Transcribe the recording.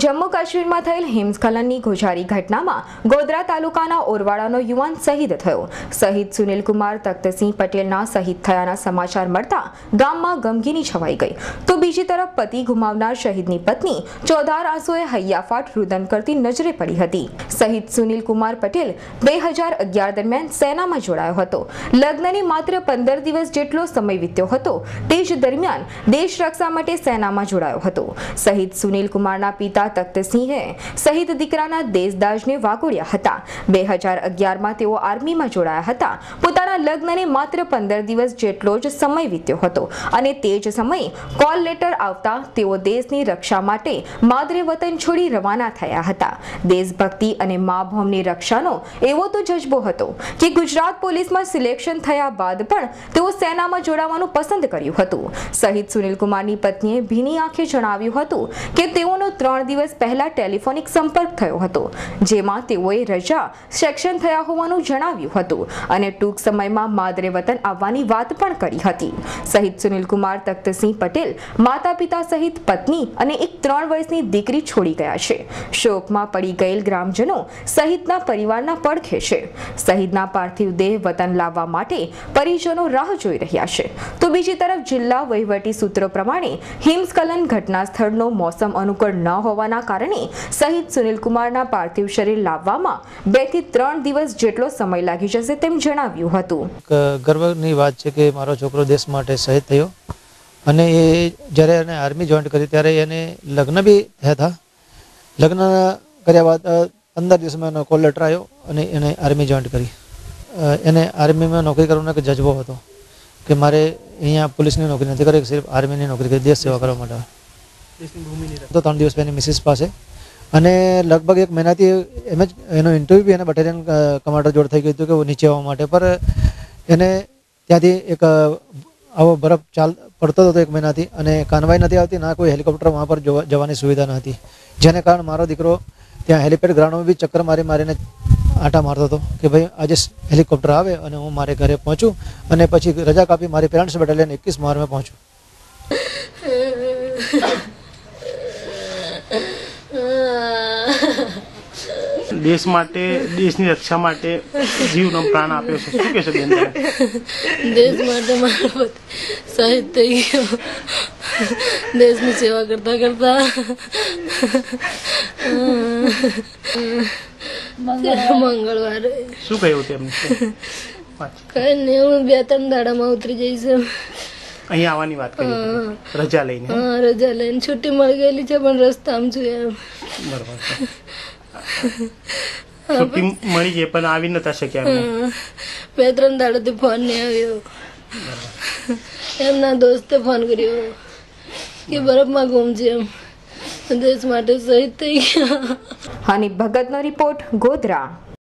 જમ્મુ કાશ્મીરમાં થયેલ હિમસ્ખલનની ગોઝારી ઘટનામાં ગોધરા તાલુકાના ઓરવાડાનો યુવાન શહીદ થયો। શહીદ સુનિલ કુમાર તખ્તસિંહ પટેલના શહીદ થયાના સમાચાર મળતા ગામમાં ગમગીની છવાઈ ગઈ। તો બીજી તરફ પતિ ગુમાવનાર શહીદની પત્ની ચોધાર આંસુએ હૈયાફાટ રુદન કરતી નજરે પડી હતી। શહીદ સુનિલ કુમાર પટેલ 2011 દરમિયાન સેનામાં જોડાયો હતો। લગ્નની માત્ર 15 દિવસ જેટલો સમય વીત્યો હતો। તે જ દરમિયાન દેશ રક્ષા માટે સેનામાં જોડાયો હતો। શહીદ સુનિલ કુમારના પિતા તખ્તસિંહે શહીદ દીકરાના દેશદાજને વાગોડ્યા હતા। 2011માં તેઓ આર્મીમાં જોડાયા હતા। પોતાના લગ્નને માત્ર 15 દિવસ જેટલો જ સમય વીત્યો હતો અને તે જ સમયે કોલ લેટર આવતા તેઓ દેશની રક્ષા માટે માદરે વતન છોડી રવાના થયા હતા। દેશભક્તિ અને મા ભૂમિની રક્ષાનો એવો તો જજ્બો હતો કે ગુજરાત પોલીસમાં સિલેક્શન થયા બાદ પણ તેઓ સેનામાં જોડાવાનું પસંદ કર્યું હતું। શહીદ સુનિલ કુમારની પત્નીએ ભીની આંખે જણાવ્યું હતું કે તેઓનો 3 દિવસ પહેલા ટેલિફોનિક સંપર્ક થયો હતો, જેમાં તેઓએ રજા સેક્શન થયા હોવાનું જણાવ્યું હતું અને ટૂંક સમયમાં માદરે વતન આવવાની વાત પણ કરી હતી। શહીદ સુનિલ કુમાર તખ્તસિંહ પટેલ માતા પિતા સહિત પત્ની અને એક 3 વર્ષની દીકરી છોડી ગયા છે। શોકમાં પડી ગયેલ ગ્રામજનો સહિતના પરિવારના પડખે છે। શહીદના પાર્થિવ દેહ વતન લાવવા માટે પરિજનો રાહ જોઈ રહ્યા છે। તો બીજી તરફ જિલ્લા વહીવટી સૂત્રો પ્રમાણે હિમસ્ખલન ઘટના સ્થળનો મોસમ અનુકૂળ ન હોવાના કારણે શહીદ સુનિલ કુમારના પાર્થિવ શરીર લાવવામાં 2 થી 3 દિવસ જેટલો સમય લાગી જશે તેમ જણાવ્યું હતું। ગર્વની વાત છે કે મારો છોકરો દેશ માટે શહીદ થયો અને એ જ્યારે એને આર્મી જોઈન કરી ત્યારે એને લગ્ન બી થયા હતા। લગ્ન કર્યા બાદ 15 દિવસમાં એનો કોલ લેટર આવ્યો અને એને આર્મી જોઈન કરી। એને આર્મીમાં નોકરી કરવાનો એક જજ્બો હતો કે મારે અહીંયા પોલીસની નોકરી નથી કરી, સિર્ફ આર્મીની નોકરી કરી, દેશ સેવા કરવા માટે। તો 3 દિવસ પહેલાં મિસિસ પાસે અને લગભગ 1 મહિનાથી એમ જ એનો ઇન્ટરવ્યૂ બી એને બટાલિયન કમાન્ડર જોડે થઈ ગયું હતું કે નીચે આવવા માટે, પર એને ત્યાંથી એક આવો બરફ પડતો હતો 1 મહિનાથી અને કાનવાઈ નથી આવતી, ના કોઈ હેલિકોપ્ટર વहाँ પર જવાની સુવિધા ન હતી, જેને કારણે મારો દીકરો ત્યાં હેલિપેડ ગ્રાઉન્ડમાં બી ચક્કર મારીને આંટા મારતો હતો કે ભાઈ આજે હેલિકોપ્ટર આવે અને હું મારે ઘરે પહોંચું અને પછી રજા કાપી મારી પેરેન્ટ્સ બટાલિયન 21 મારમાં પહોંચું। દેશ માટે, દેશની રક્ષા માટે જીવનો પ્રાણ આપ્યો છે। શું કહેશો બેન? દેશ માટે મારો પતિ શહીદ થઈ ગયો, દેશની સેવા કરતા કરતા મંગળવારે શું કહ્યું તેમને? કઈ નહીં, હું 2-3 દાડામાં ઉતરી જઈશ। અહીંયા આવવાની વાત કરી, રજા લઈને? હા, રજા લઈને છુટ્ટી મળી ગયેલી છે પણ રસ્તામાં છું એમ। બરાબર, છુટ્ટી મળી ગઈ પણ આવી નતા શક્યા? 2-3 દાડાથી ફોન નહીં આવ્યો। એમના દોસ્તે ફોન કર્યો કે બરફમાં ગુમ છે, એમ દેશ માટે શહીદ થઈ ગયા। હની ભગતનો રિપોર્ટ, ગોધરા।